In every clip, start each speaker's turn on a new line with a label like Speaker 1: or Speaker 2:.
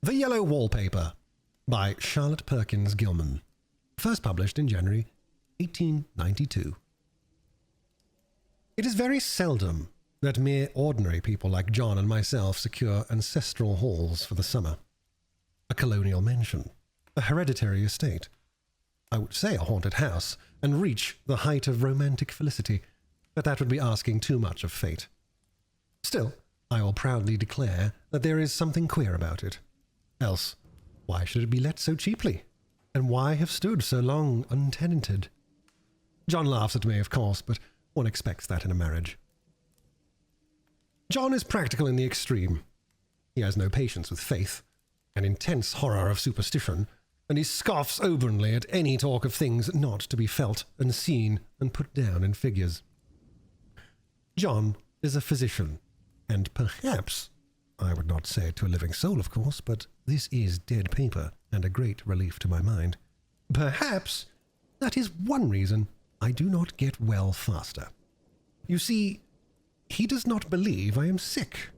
Speaker 1: The Yellow Wallpaper by Charlotte Perkins Gilman. First published in January 1892. It is very seldom that mere ordinary people like John and myself secure ancestral halls for the summer. A colonial mansion, a hereditary estate, I would say a haunted house, and reach the height of romantic felicity, but that would be asking too much of fate. Still, I will proudly declare that there is something queer about it. Else, why should it be let so cheaply? And why have stood so long untenanted? John laughs at me, of course, but one expects that in a marriage. John is practical in the extreme. He has no patience with faith, an intense horror of superstition, and he scoffs openly at any talk of things not to be felt and seen and put down in figures. John is a physician, and perhaps, I would not say it to a living soul, of course, but this is dead paper and a great relief to my mind. Perhaps that is one reason I do not get well faster. You see, he does not believe I am sick.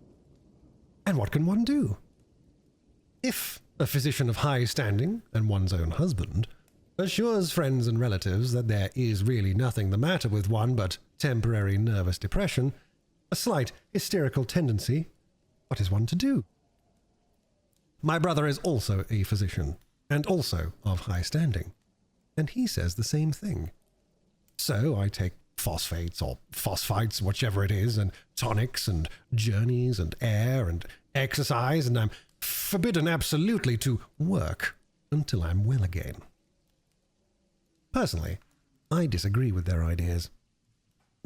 Speaker 1: And what can one do? If a physician of high standing, and one's own husband, assures friends and relatives that there is really nothing the matter with one but temporary nervous depression, a slight hysterical tendency, what is one to do? My brother is also a physician, and also of high standing, and he says the same thing. So I take phosphates or phosphites, whichever it is, and tonics and journeys and air and exercise, and I'm forbidden absolutely to work until I'm well again. Personally, I disagree with their ideas.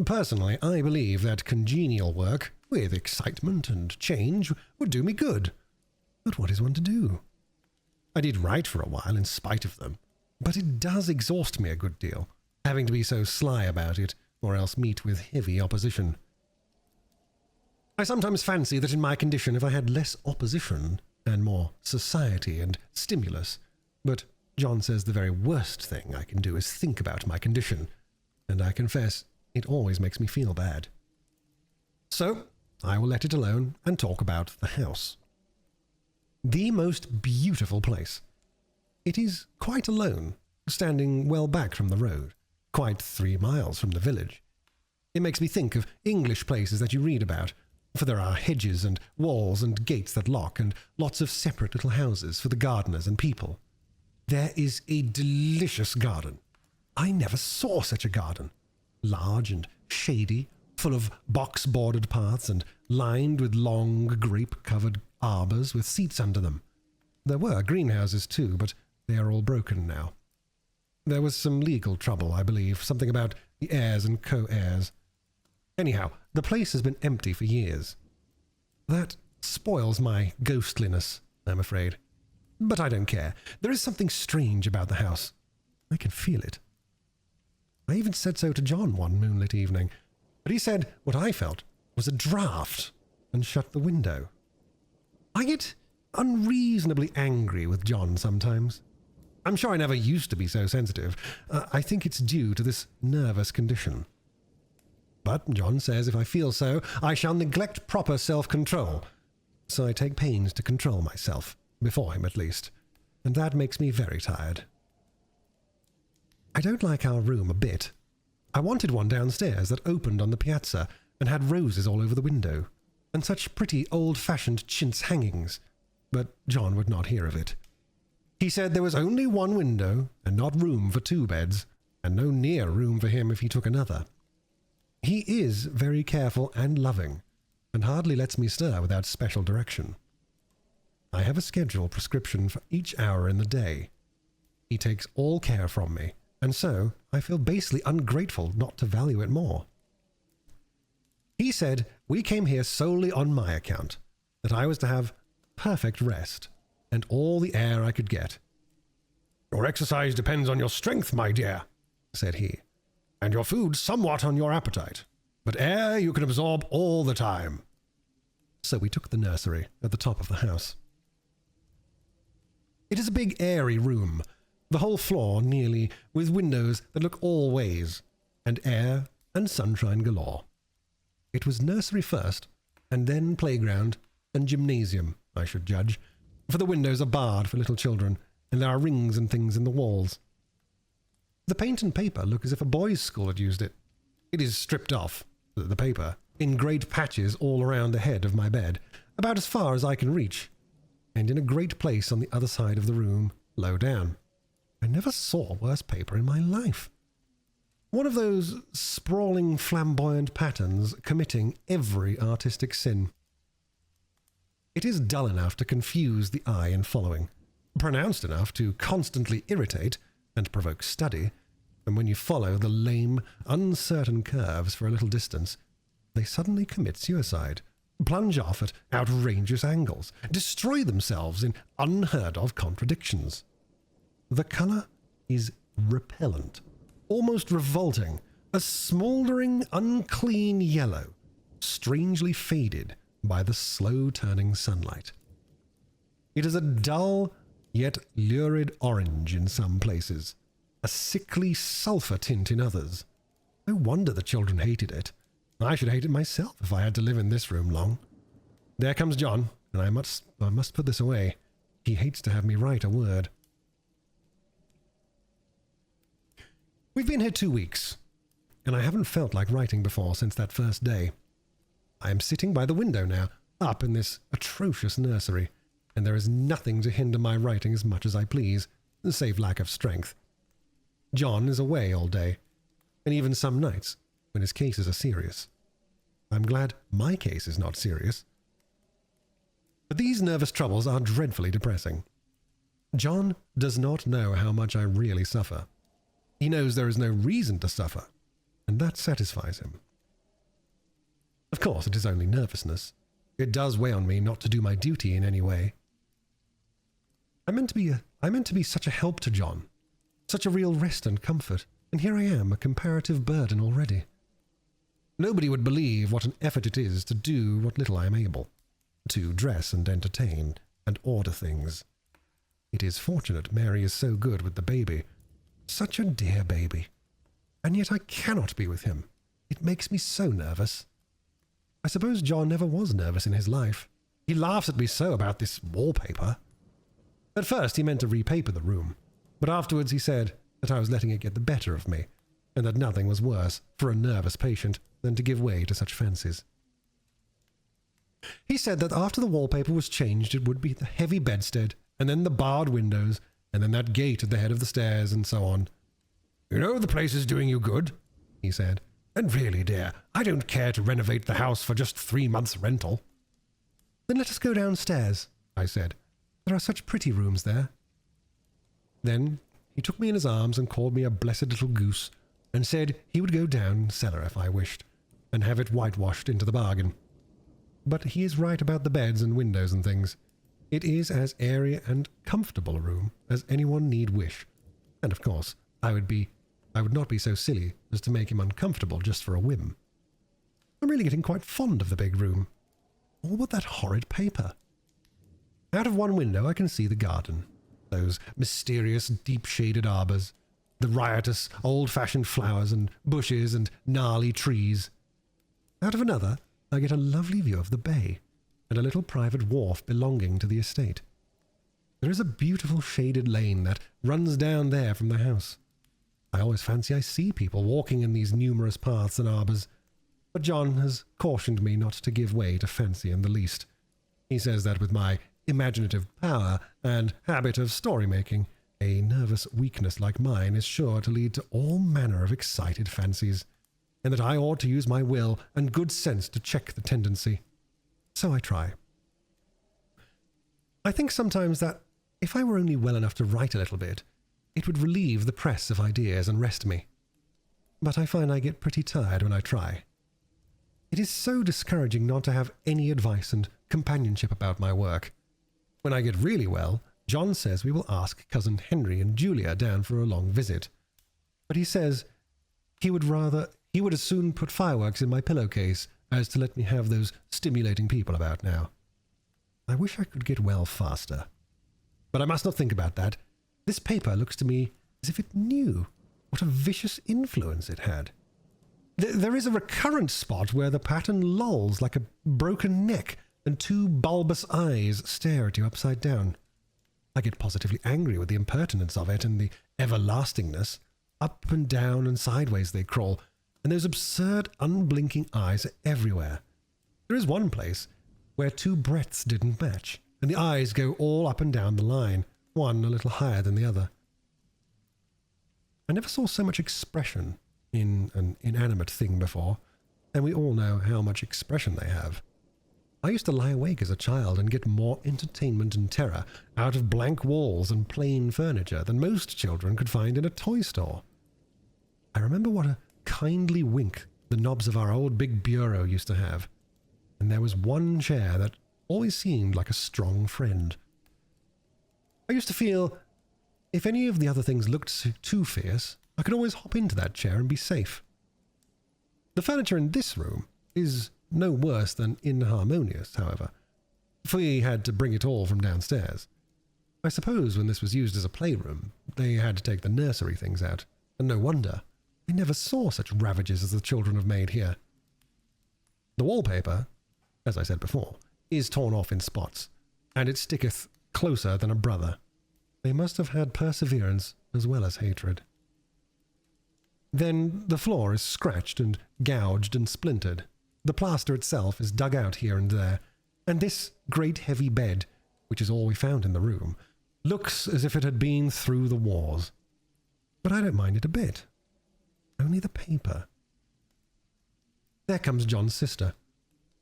Speaker 1: Personally, I believe that congenial work, with excitement and change, would do me good. But what is one to do? I did write for a while in spite of them, but it does exhaust me a good deal, having to be so sly about it, or else meet with heavy opposition. I sometimes fancy that in my condition, if I had less opposition and more society and stimulus, but John says the very worst thing I can do is think about my condition, and I confess it always makes me feel bad. So I will let it alone and talk about the house. The most beautiful place. It is quite alone, standing well back from the road, quite 3 miles from the village. It makes me think of English places that you read about, for there are hedges and walls and gates that lock, and lots of separate little houses for the gardeners and people. There is a delicious garden. I never saw such a garden. Large and shady, full of box-bordered paths and lined with long grape-covered arbors with seats under them. There were greenhouses too, but they are all broken now. There was some legal trouble, I believe, something about the heirs and co-heirs. Anyhow, the place has been empty for years. That spoils my ghostliness, I'm afraid. But I don't care. There is something strange about the house. I can feel it. I even said so to John one moonlit evening, but he said what I felt was a draught and shut the window. I get unreasonably angry with John sometimes. I'm sure I never used to be so sensitive. I think it's due to this nervous condition. But John says if I feel so, I shall neglect proper self-control. So I take pains to control myself, before him at least, and that makes me very tired. I don't like our room a bit. I wanted one downstairs that opened on the piazza and had roses all over the window, and such pretty old-fashioned chintz hangings, but John would not hear of it. He said there was only one window and not room for 2 beds, and no near room for him if he took another. He is very careful and loving, and hardly lets me stir without special direction. I have a schedule prescription for each hour in the day. He takes all care from me, and so I feel basely ungrateful not to value it more. He said we came here solely on my account, that I was to have perfect rest, and all the air I could get. "Your exercise depends on your strength, my dear," said he, "and your food somewhat on your appetite, but air you can absorb all the time." So we took the nursery at the top of the house. It is a big airy room, the whole floor nearly, with windows that look all ways, and air and sunshine galore. It was nursery first, and then playground and gymnasium, I should judge, for the windows are barred for little children, and there are rings and things in the walls. The paint and paper look as if a boys' school had used it. It is stripped off, the paper, in great patches all around the head of my bed, about as far as I can reach, and in a great place on the other side of the room, low down. I never saw worse paper in my life. One of those sprawling, flamboyant patterns committing every artistic sin. It is dull enough to confuse the eye in following, pronounced enough to constantly irritate and provoke study, and when you follow the lame, uncertain curves for a little distance, they suddenly commit suicide, plunge off at outrageous angles, destroy themselves in unheard-of contradictions. The colour is repellent, almost revolting, a smouldering, unclean yellow, strangely faded by the slow-turning sunlight. It is a dull, yet lurid orange in some places, a sickly sulphur tint in others. No wonder the children hated it. I should hate it myself if I had to live in this room long. There comes John, and I must put this away. He hates to have me write a word. We've been here 2 weeks, and I haven't felt like writing before since that first day. I am sitting by the window now, up in this atrocious nursery, and there is nothing to hinder my writing as much as I please, save lack of strength. John is away all day, and even some nights, when his cases are serious. I'm glad my case is not serious. But these nervous troubles are dreadfully depressing. John does not know how much I really suffer. He knows there is no reason to suffer, and that satisfies him. Of course, it is only nervousness. It does weigh on me not to do my duty in any way. I meant to be such a help to John, such a real rest and comfort, and here I am, a comparative burden already. Nobody would believe what an effort it is to do what little I am able, to dress and entertain and order things. It is fortunate Mary is so good with the baby. Such a dear baby. And yet I cannot be with him. It makes me so nervous. I suppose John never was nervous in his life. He laughs at me so about this wallpaper. At first he meant to repaper the room, but afterwards he said that I was letting it get the better of me, and that nothing was worse for a nervous patient than to give way to such fancies. He said that after the wallpaper was changed it would be the heavy bedstead, and then the barred windows, and then that gate at the head of the stairs, and so on. "You know the place is doing you good," he said. "And really, dear, I don't care to renovate the house for just 3 months' rental." "Then let us go downstairs," I said. "There are such pretty rooms there." Then he took me in his arms and called me a blessed little goose, and said he would go down cellar if I wished, and have it whitewashed into the bargain. But he is right about the beds and windows and things. It is as airy and comfortable a room as anyone need wish, and of course I would not be so silly as to make him uncomfortable just for a whim. I'm really getting quite fond of the big room. All but that horrid paper. Out of one window I can see the garden, those mysterious deep-shaded arbours, the riotous old-fashioned flowers and bushes and gnarly trees. Out of another I get a lovely view of the bay, and a little private wharf belonging to the estate. There is a beautiful shaded lane that runs down there from the house. I always fancy I see people walking in these numerous paths and arbours, but John has cautioned me not to give way to fancy in the least. He says that with my imaginative power and habit of story-making, a nervous weakness like mine is sure to lead to all manner of excited fancies, and that I ought to use my will and good sense to check the tendency. So I try. I think sometimes that if I were only well enough to write a little bit, it would relieve the press of ideas and rest me. But I find I get pretty tired when I try. It is so discouraging not to have any advice and companionship about my work. When I get really well, John says we will ask Cousin Henry and Julia down for a long visit. But he says he would as soon put fireworks in my pillowcase as to let me have those stimulating people about now. I wish I could get well faster. But I must not think about that. This paper looks to me as if it knew what a vicious influence it had. There is a recurrent spot where the pattern lolls like a broken neck, and 2 bulbous eyes stare at you upside down. I get positively angry with the impertinence of it and the everlastingness. Up and down and sideways they crawl, and those absurd, unblinking eyes are everywhere. There is one place where two breadths didn't match, and the eyes go all up and down the line, one a little higher than the other. I never saw so much expression in an inanimate thing before, and we all know how much expression they have. I used to lie awake as a child and get more entertainment and terror out of blank walls and plain furniture than most children could find in a toy store. I remember what a kindly wink the knobs of our old big bureau used to have, and there was one chair that always seemed like a strong friend. I used to feel if any of the other things looked too fierce, I could always hop into that chair and be safe. The furniture in this room is no worse than inharmonious, however, for we had to bring it all from downstairs. I suppose when this was used as a playroom, they had to take the nursery things out, and no wonder. I never saw such ravages as the children have made here. The wallpaper, as I said before, is torn off in spots, and it sticketh closer than a brother. They must have had perseverance as well as hatred. Then the floor is scratched and gouged and splintered. The plaster itself is dug out here and there, and this great heavy bed, which is all we found in the room, looks as if it had been through the wars. But I don't mind it a bit. Only the paper. There comes John's sister.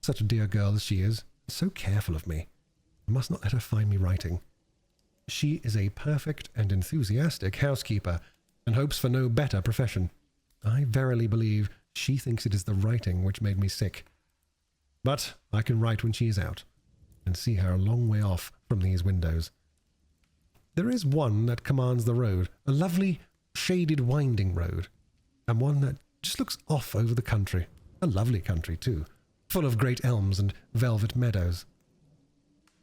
Speaker 1: Such a dear girl as she is, so careful of me. I must not let her find me writing. She is a perfect and enthusiastic housekeeper, and hopes for no better profession. I verily believe she thinks it is the writing which made me sick. But I can write when she is out, and see her a long way off from these windows. There is one that commands the road, a lovely, shaded, winding road, and one that just looks off over the country, a lovely country too, full of great elms and velvet meadows.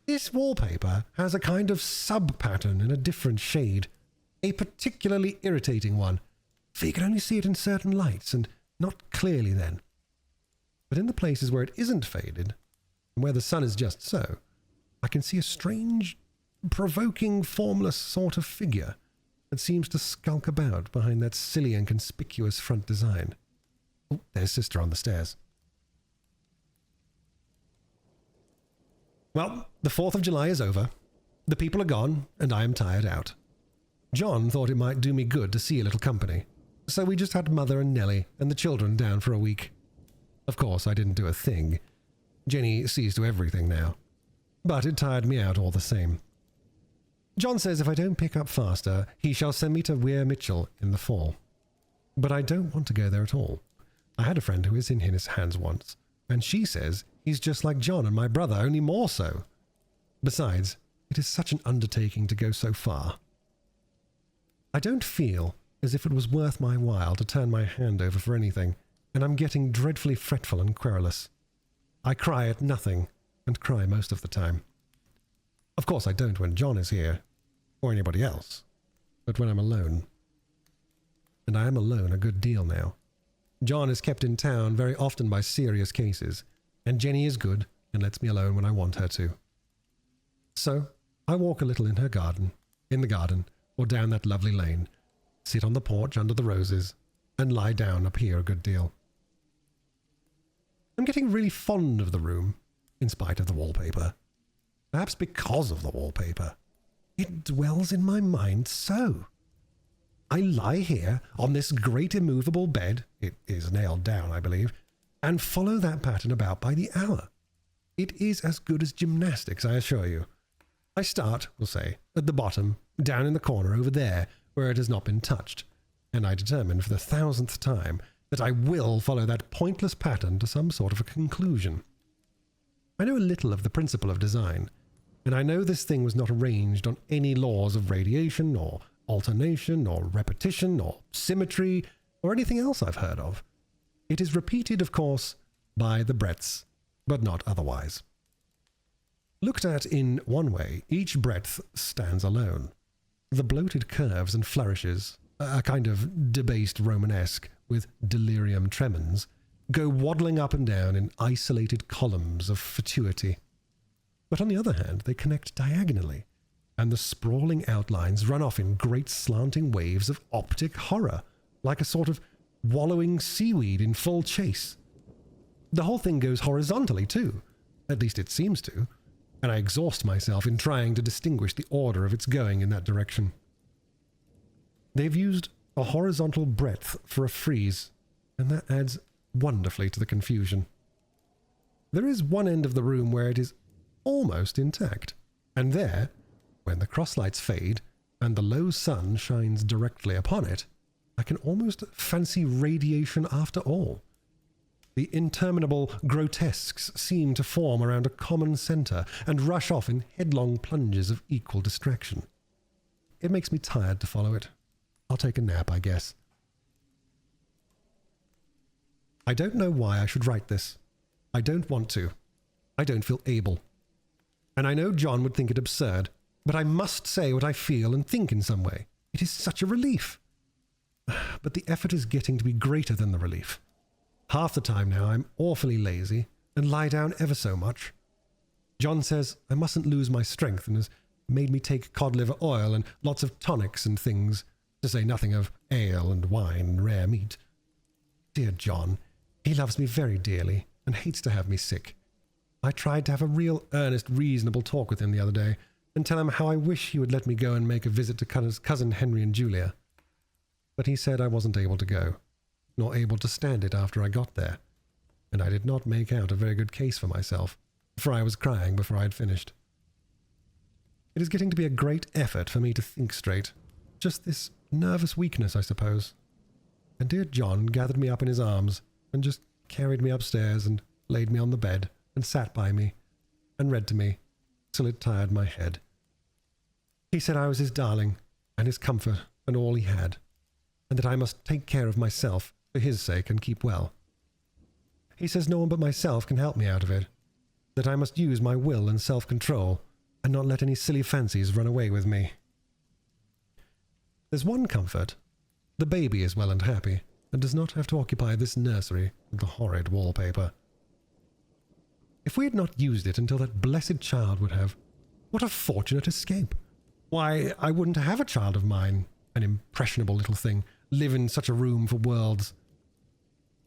Speaker 1: This wallpaper has a kind of sub-pattern in a different shade, a particularly irritating one, for you can only see it in certain lights, and not clearly then. But in the places where it isn't faded, and where the sun is just so, I can see a strange, provoking, formless sort of figure that seems to skulk about behind that silly and conspicuous front design. Oh, there's Sister on the stairs. Well, the 4th of July is over. The people are gone, and I am tired out. John thought it might do me good to see a little company, so we just had Mother and Nellie and the children down for a week. Of course, I didn't do a thing. Jenny sees to everything now. But it tired me out all the same. John says if I don't pick up faster, he shall send me to Weir Mitchell in the fall. But I don't want to go there at all. I had a friend who is in his hands once, and she says he's just like John and my brother, only more so. Besides, it is such an undertaking to go so far. I don't feel as if it was worth my while to turn my hand over for anything, and I'm getting dreadfully fretful and querulous. I cry at nothing, and cry most of the time. Of course I don't when John is here, or anybody else, but when I'm alone. And I am alone a good deal now. John is kept in town very often by serious cases, and Jenny is good and lets me alone when I want her to. So I walk a little in the garden, or down that lovely lane, sit on the porch under the roses, and lie down up here a good deal. I'm getting really fond of the room, in spite of the wallpaper. Perhaps because of the wallpaper. It dwells in my mind so. I lie here on this great immovable bed, it is nailed down, I believe, and follow that pattern about by the hour. It is as good as gymnastics, I assure you. I start, we'll say, at the bottom, down in the corner over there, where it has not been touched, and I determine for the 1000th time that I will follow that pointless pattern to some sort of a conclusion. I know a little of the principle of design, and I know this thing was not arranged on any laws of radiation, or alternation, or repetition, or symmetry, or anything else I've heard of. It is repeated, of course, by the breadths, but not otherwise. Looked at in one way, each breadth stands alone. The bloated curves and flourishes, a kind of debased Romanesque with delirium tremens, go waddling up and down in isolated columns of fatuity. But on the other hand, they connect diagonally, and the sprawling outlines run off in great slanting waves of optic horror, like a sort of wallowing seaweed in full chase. The whole thing goes horizontally too, at least it seems to, and I exhaust myself in trying to distinguish the order of its going in that direction. They've used a horizontal breadth for a frieze, and that adds wonderfully to the confusion. There is one end of the room where it is almost intact, and there, when the crosslights fade and the low sun shines directly upon it, I can almost fancy radiation after all. The interminable grotesques seem to form around a common centre and rush off in headlong plunges of equal distraction. It makes me tired to follow it. I'll take a nap, I guess. I don't know why I should write this. I don't want to. I don't feel able. And I know John would think it absurd, but I must say what I feel and think in some way. It is such a relief. But the effort is getting to be greater than the relief. Half the time now I'm awfully lazy and lie down ever so much. John says I mustn't lose my strength and has made me take cod liver oil and lots of tonics and things, to say nothing of ale and wine and rare meat. Dear John, he loves me very dearly and hates to have me sick. I tried to have a real earnest, reasonable talk with him the other day and tell him how I wish he would let me go and make a visit to cousin Henry and Julia. But he said I wasn't able to go, nor able to stand it after I got there, and I did not make out a very good case for myself, for I was crying before I had finished. It is getting to be a great effort for me to think straight, just this nervous weakness, I suppose. And dear John gathered me up in his arms and just carried me upstairs and laid me on the bed and sat by me and read to me till it tired my head. He said I was his darling and his comfort and all he had, and that I must take care of myself for his sake and keep well. He says no one but myself can help me out of it, that I must use my will and self-control and not let any silly fancies run away with me. There's one comfort. The baby is well and happy, and does not have to occupy this nursery with the horrid wallpaper. If we had not used it until that blessed child would have, what a fortunate escape! Why, I wouldn't have a child of mine, an impressionable little thing, live in such a room for worlds.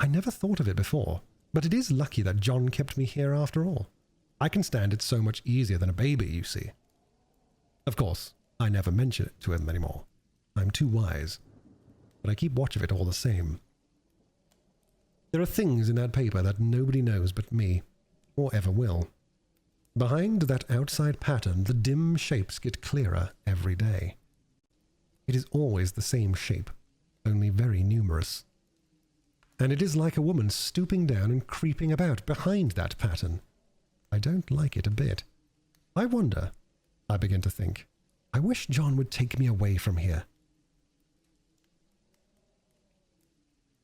Speaker 1: I never thought of it before, but it is lucky that John kept me here after all. I can stand it so much easier than a baby, you see. Of course, I never mention it to him anymore. I'm too wise. But I keep watch of it all the same. There are things in that paper that nobody knows but me, or ever will. Behind that outside pattern, the dim shapes get clearer every day. It is always the same shape, only very numerous. And it is like a woman stooping down and creeping about behind that pattern. I don't like it a bit. I wonder, I begin to think, I wish John would take me away from here.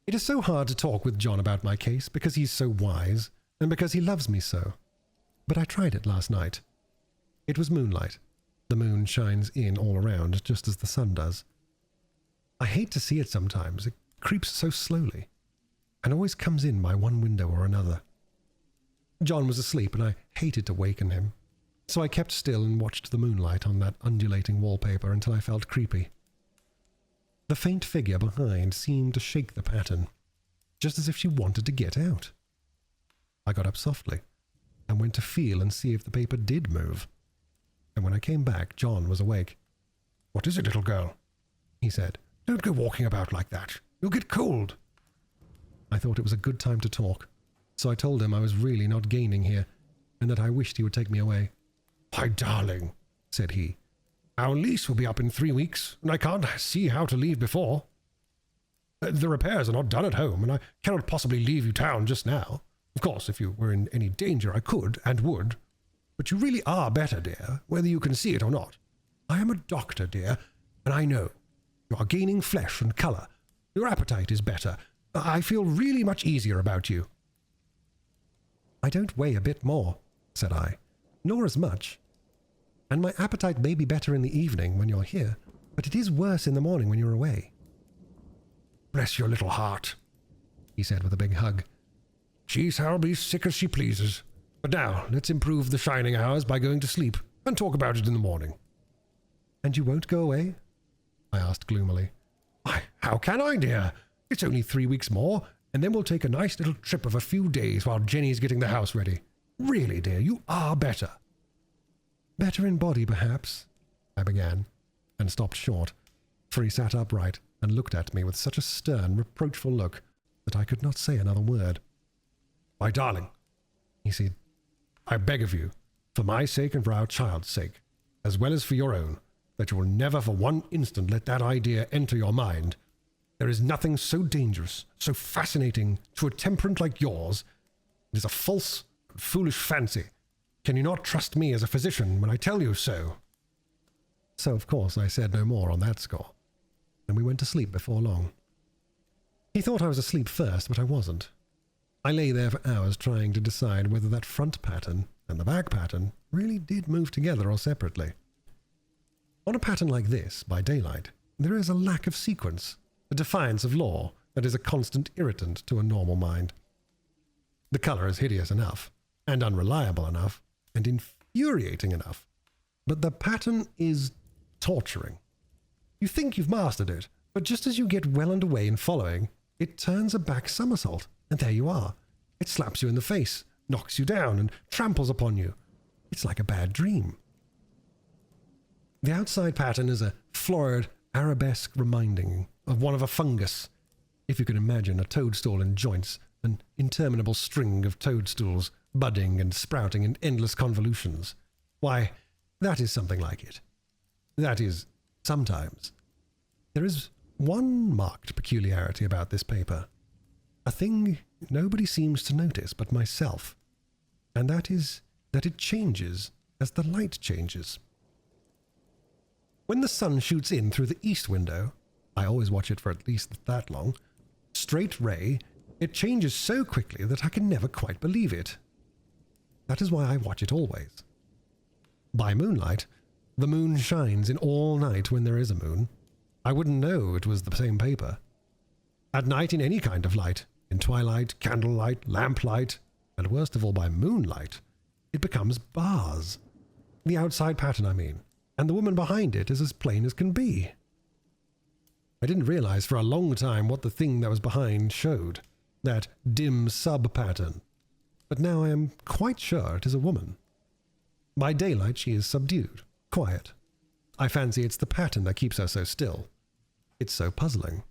Speaker 1: It is so hard to talk with John about my case because he's so wise and because he loves me so. But I tried it last night. It was moonlight. The moon shines in all around just as the sun does. I hate to see it sometimes. It creeps so slowly and always comes in by one window or another. John was asleep and I hated to waken him, so I kept still and watched the moonlight on that undulating wallpaper until I felt creepy. The faint figure behind seemed to shake the pattern, just as if she wanted to get out. I got up softly and went to feel and see if the paper did move. And when I came back, John was awake. "What is it, little girl?" he said. "Don't go walking about like that. You'll get cold." I thought it was a good time to talk, so I told him I was really not gaining here, and that I wished he would take me away. "My darling," said he, "our lease will be up in 3 weeks, and I can't see how to leave before. The repairs are not done at home, and I cannot possibly leave you town just now. Of course, if you were in any danger, I could and would. But you really are better, dear, whether you can see it or not. I am a doctor, dear, and I know. You are gaining flesh and colour. Your appetite is better. I feel really much easier about you." "I don't weigh a bit more," said I, "nor as much. And my appetite may be better in the evening when you're here, but it is worse in the morning when you're away." "Bless your little heart," he said with a big hug. "She shall be sick as she pleases. But now, let's improve the shining hours by going to sleep, and talk about it in the morning." And you won't go away? I asked gloomily. Why, how can I, dear? It's only 3 weeks more, and then we'll take a nice little trip of a few days while Jenny's getting the house ready. Really, dear, you are better. Better in body, perhaps, I began, and stopped short, for he sat upright and looked at me with such a stern, reproachful look that I could not say another word. My darling, he said, I beg of you, for my sake and for our child's sake, as well as for your own, that you will never for one instant let that idea enter your mind. There is nothing so dangerous, so fascinating to a temperament like yours. It is a false and foolish fancy. Can you not trust me as a physician when I tell you so? So, of course, I said no more on that score, and we went to sleep before long. He thought I was asleep first, but I wasn't. I lay there for hours trying to decide whether that front pattern and the back pattern really did move together or separately. On a pattern like this, by daylight, there is a lack of sequence, a defiance of law that is a constant irritant to a normal mind. The color is hideous enough, and unreliable enough, and infuriating enough, but the pattern is torturing. You think you've mastered it, but just as you get well underway in following, it turns a back somersault, and there you are. It slaps you in the face, knocks you down, and tramples upon you. It's like a bad dream. The outside pattern is a florid, arabesque reminding of one of a fungus, if you can imagine a toadstool in joints, an interminable string of toadstools, budding and sprouting in endless convolutions. Why, that is something like it. That is, sometimes. There is one marked peculiarity about this paper, a thing nobody seems to notice but myself, and that is that it changes as the light changes. When the sun shoots in through the east window, I always watch it for at least that long, straight ray, it changes so quickly that I can never quite believe it. That is why I watch it always. By moonlight, the moon shines in all night when there is a moon. I wouldn't know it was the same paper. At night in any kind of light, in twilight, candlelight, lamplight, and worst of all by moonlight, it becomes bars. The outside pattern, I mean, and the woman behind it is as plain as can be. I didn't realize for a long time what the thing that was behind showed, that dim sub-pattern, but now I am quite sure it is a woman. By daylight she is subdued, quiet. I fancy it's the pattern that keeps her so still. It's so puzzling.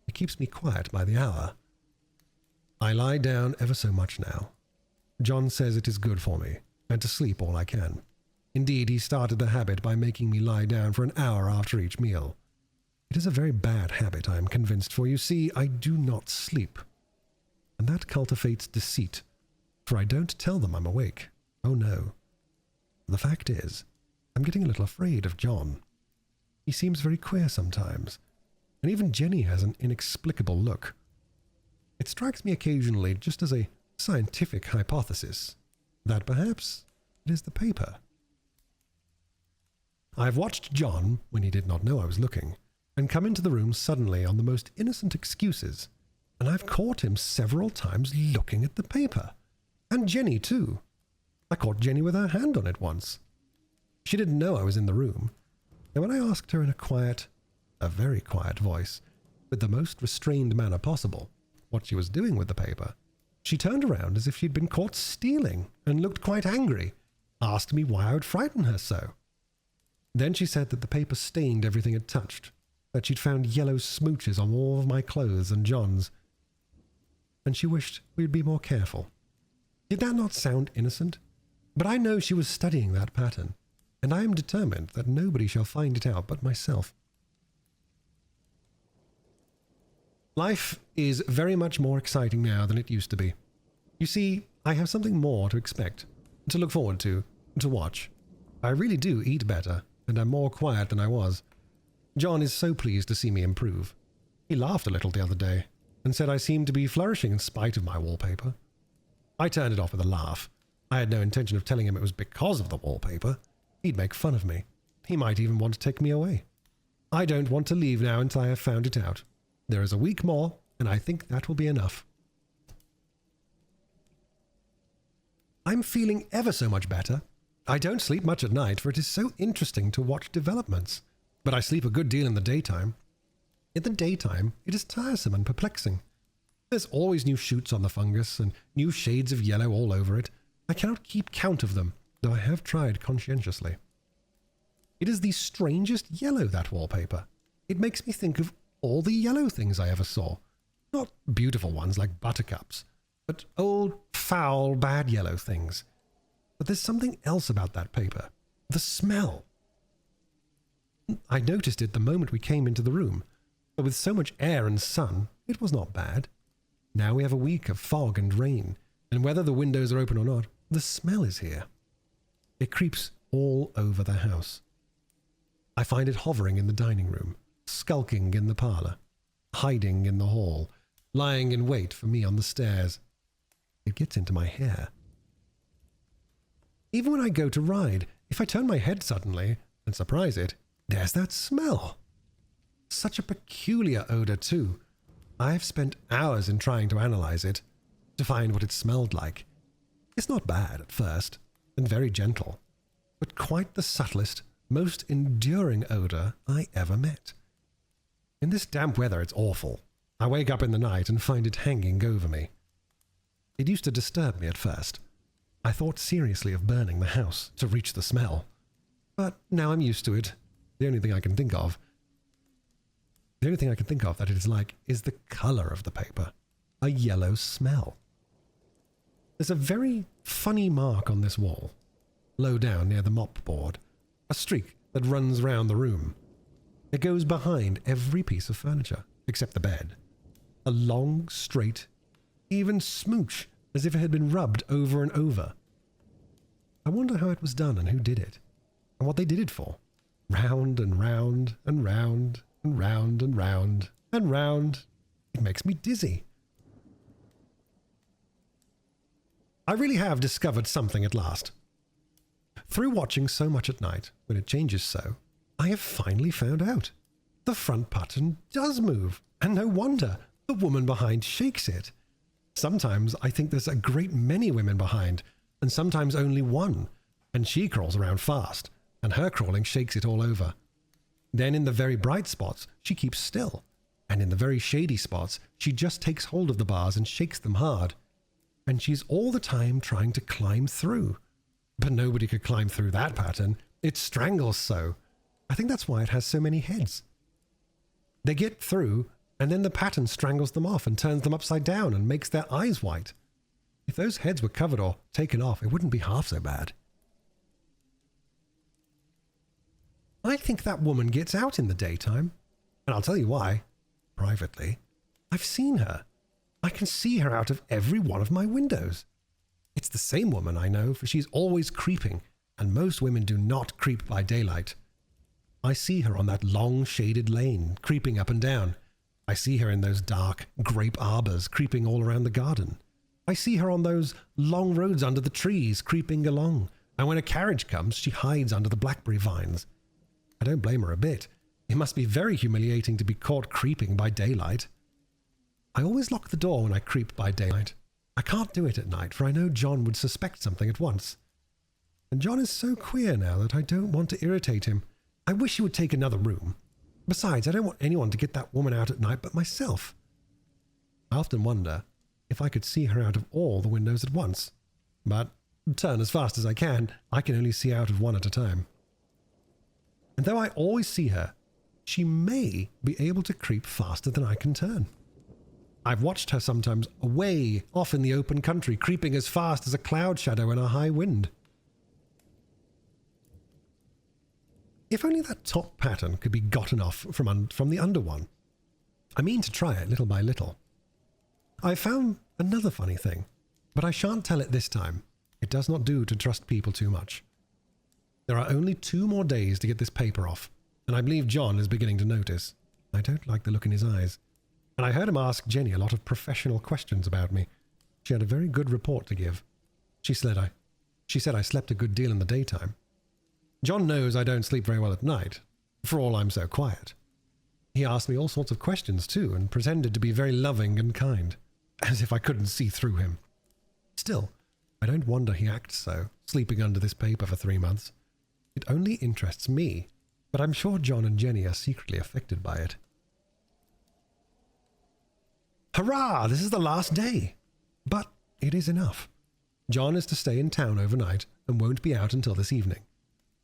Speaker 1: It keeps me quiet by the hour. I lie down ever so much now. John says it is good for me, and to sleep all I can. Indeed, he started the habit by making me lie down for an hour after each meal. It is a very bad habit, I am convinced, for you see, I do not sleep. And that cultivates deceit, for I don't tell them I'm awake. Oh no. The fact is, I'm getting a little afraid of John. He seems very queer sometimes, and even Jenny has an inexplicable look. It strikes me occasionally just as a scientific hypothesis, that perhaps it is the paper. I've watched John, when he did not know I was looking, and come into the room suddenly on the most innocent excuses, and I've caught him several times looking at the paper. And Jenny, too. I caught Jenny with her hand on it once. She didn't know I was in the room, and when I asked her in a very quiet voice, with the most restrained manner possible, what she was doing with the paper, she turned around as if she'd been caught stealing, and looked quite angry, asked me why I would frighten her so. Then she said that the paper stained everything it touched, that she'd found yellow smooches on all of my clothes and John's, and she wished we'd be more careful. Did that not sound innocent? But I know she was studying that pattern, and I am determined that nobody shall find it out but myself. Life is very much more exciting now than it used to be. You see, I have something more to expect, to look forward to watch. I really do eat better, and am more quiet than I was. John is so pleased to see me improve. He laughed a little the other day, and said I seemed to be flourishing in spite of my wallpaper. I turned it off with a laugh. I had no intention of telling him it was because of the wallpaper. He'd make fun of me. He might even want to take me away. I don't want to leave now until I have found it out. There is a week more, and I think that will be enough. I'm feeling ever so much better. I don't sleep much at night, for it is so interesting to watch developments. But I sleep a good deal in the daytime. In the daytime, it is tiresome and perplexing. There's always new shoots on the fungus, and new shades of yellow all over it. I cannot keep count of them, though I have tried conscientiously. It is the strangest yellow, that wallpaper. It makes me think of all the yellow things I ever saw. Not beautiful ones like buttercups, but old, foul, bad yellow things. But there's something else about that paper. The smell. I noticed it the moment we came into the room, but with so much air and sun, it was not bad. Now we have a week of fog and rain, and whether the windows are open or not, the smell is here. It creeps all over the house. I find it hovering in the dining room, skulking in the parlor, hiding in the hall, lying in wait for me on the stairs. It gets into my hair. Even when I go to ride, if I turn my head suddenly and surprise it, there's that smell. Such a peculiar odor, too. I have spent hours in trying to analyze it, to find what it smelled like. It's not bad at first, and very gentle, but quite the subtlest, most enduring odor I ever met. In this damp weather, it's awful. I wake up in the night and find it hanging over me. It used to disturb me at first. I thought seriously of burning the house to reach the smell. But now I'm used to it. The only thing I can think of that it is like is the color of the paper. A yellow smell. There's a very funny mark on this wall, low down near the mop board. A streak that runs round the room. It goes behind every piece of furniture, except the bed. A long, straight, even smooch, as if it had been rubbed over and over. I wonder how it was done and who did it, and what they did it for. Round and round and round and round and round and round. It makes me dizzy. I really have discovered something at last. Through watching so much at night, when it changes so, I have finally found out. The front button does move, and no wonder. The woman behind shakes it. Sometimes I think there's a great many women behind, and sometimes only one, and she crawls around fast, and her crawling shakes it all over. Then in the very bright spots, she keeps still, and in the very shady spots, she just takes hold of the bars and shakes them hard. And she's all the time trying to climb through. But nobody could climb through that pattern. It strangles so. I think that's why it has so many heads. They get through, and then the pattern strangles them off and turns them upside down and makes their eyes white. If those heads were covered or taken off, it wouldn't be half so bad. I think that woman gets out in the daytime, and I'll tell you why. Privately. I've seen her. I can see her out of every one of my windows. It's the same woman, I know, for she's always creeping, and most women do not creep by daylight. I see her on that long shaded lane, creeping up and down. I see her in those dark grape arbors, creeping all around the garden. I see her on those long roads under the trees, creeping along, and when a carriage comes, she hides under the blackberry vines. I don't blame her a bit. It must be very humiliating to be caught creeping by daylight. I always lock the door when I creep by daylight. I can't do it at night, for I know John would suspect something at once. And John is so queer now that I don't want to irritate him. I wish he would take another room. Besides, I don't want anyone to get that woman out at night but myself. I often wonder if I could see her out of all the windows at once. But, turn as fast as I can only see out of one at a time. And though I always see her, she may be able to creep faster than I can turn. I've watched her sometimes away off in the open country, creeping as fast as a cloud shadow in a high wind. If only that top pattern could be gotten off from the under one. I mean to try it little by little. I found another funny thing, but I shan't tell it this time. It does not do to trust people too much. There are only 2 more days to get this paper off, and I believe John is beginning to notice. I don't like the look in his eyes. And I heard him ask Jenny a lot of professional questions about me. She had a very good report to give. She said I slept a good deal in the daytime. John knows I don't sleep very well at night, for all I'm so quiet. He asked me all sorts of questions too, and pretended to be very loving and kind, as if I couldn't see through him. Still, I I don't wonder he acts so, sleeping under this paper for 3 months. It only interests me, but I'm sure John and Jenny are secretly affected by it. Hurrah! This is the last day! But it is enough. John is to stay in town overnight and won't be out until this evening.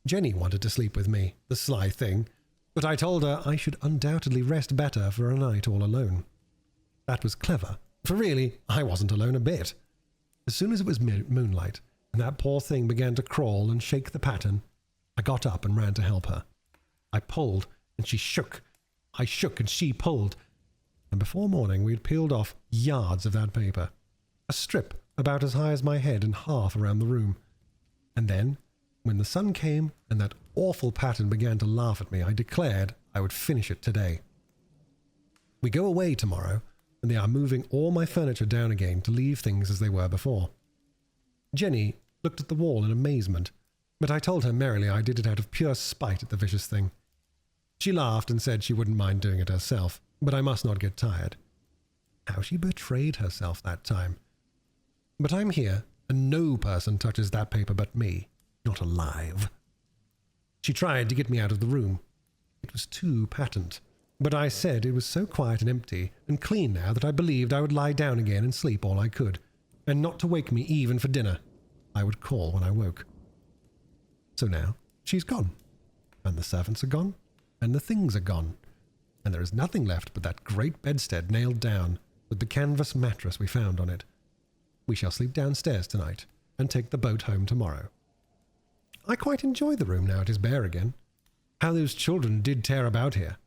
Speaker 1: Jenny wanted to sleep with me, the sly thing, but I told her I should undoubtedly rest better for a night all alone. That was clever, for really, I wasn't alone a bit. As soon as it was moonlight, and that poor thing began to crawl and shake the pattern, I got up and ran to help her. I pulled, and she shook. I shook, and she pulled. And before morning we had peeled off yards of that paper. A strip about as high as my head and half around the room. And then, when the sun came and that awful pattern began to laugh at me, I declared I would finish it today. We go away tomorrow, and they are moving all my furniture down again to leave things as they were before. Jenny looked at the wall in amazement, but I told her merrily I did it out of pure spite at the vicious thing. She laughed and said she wouldn't mind doing it herself, but I must not get tired. How she betrayed herself that time. But I'm here, and no person touches that paper but me, not alive. She tried to get me out of the room. It was too patent, but I said it was so quiet and empty and clean now that I believed I would lie down again and sleep all I could, and not to wake me even for dinner. I would call when I woke. So now she's gone, and the servants are gone, and the things are gone, and there is nothing left but that great bedstead nailed down with the canvas mattress we found on it. We shall sleep downstairs tonight and take the boat home tomorrow. I quite enjoy the room now it is bare again. How those children did tear about here.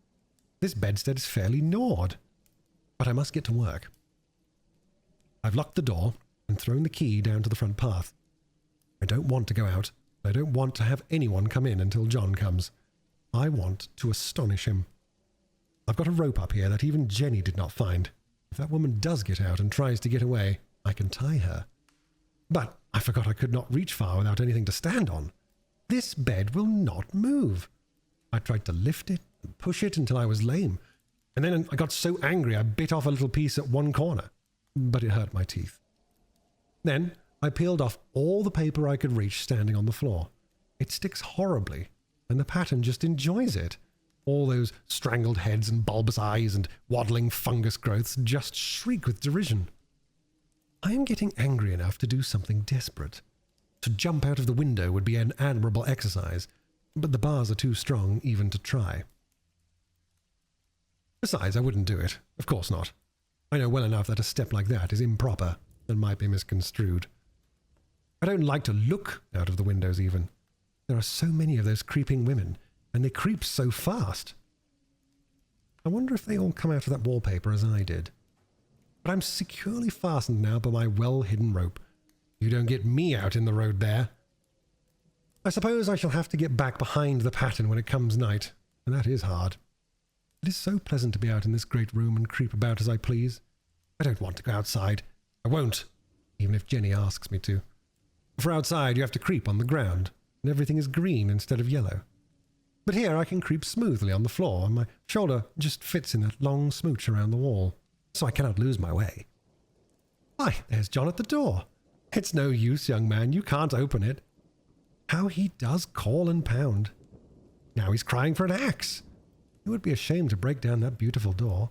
Speaker 1: This bedstead is fairly gnawed. But I must get to work. I've locked the door and thrown the key down to the front path. I don't want to go out. I don't want to have anyone come in until John comes. I want to astonish him. I've got a rope up here that even Jenny did not find. If that woman does get out and tries to get away, I can tie her. But I forgot I could not reach far without anything to stand on. This bed will not move. I tried to lift it and push it until I was lame, and then I got so angry I bit off a little piece at one corner, but it hurt my teeth. Then I peeled off all the paper I could reach standing on the floor. It sticks horribly, and the pattern just enjoys it. All those strangled heads and bulbous eyes and waddling fungus growths just shriek with derision. I am getting angry enough to do something desperate. To jump out of the window would be an admirable exercise, but the bars are too strong even to try. Besides, I wouldn't do it. Of course not. I know well enough that a step like that is improper and might be misconstrued. I don't like to look out of the windows even. There are so many of those creeping women, and they creep so fast. I wonder if they all come out of that wallpaper as I did. But I'm securely fastened now by my well-hidden rope. You don't get me out in the road there. I suppose I shall have to get back behind the pattern when it comes night, and that is hard. It is so pleasant to be out in this great room and creep about as I please. I don't want to go outside. I won't, even if Jenny asks me to. For outside you have to creep on the ground, and everything is green instead of yellow. But here I can creep smoothly on the floor, and my shoulder just fits in that long smooch around the wall, so I cannot lose my way. Why, there's John at the door. It's no use, young man, you can't open it. How he does call and pound. Now he's crying for an axe. It would be a shame to break down that beautiful door.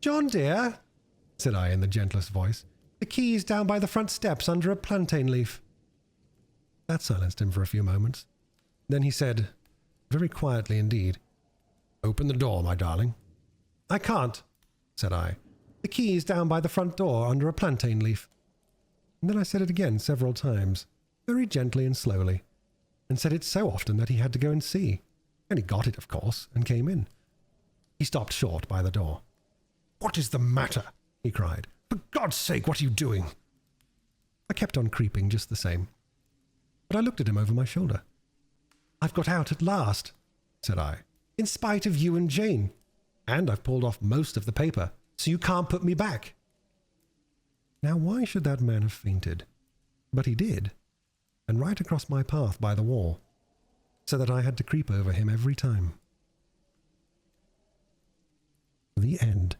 Speaker 1: John, dear, said I in the gentlest voice, the key's down by the front steps under a plantain leaf. That silenced him for a few moments. Then he said, very quietly indeed, open the door, my darling. I can't, said I. The key's down by the front door under a plantain leaf. And then I said it again several times, very gently and slowly, and said it so often that he had to go and see. And he got it, of course, and came in. He stopped short by the door. What is the matter? He cried. For God's sake, what are you doing? I kept on creeping just the same. But I looked at him over my shoulder. I've got out at last, said I, in spite of you and Jane. And I've pulled off most of the paper, so you can't put me back. Now why should that man have fainted? But he did, and right across my path by the wall, so that I had to creep over him every time. The end.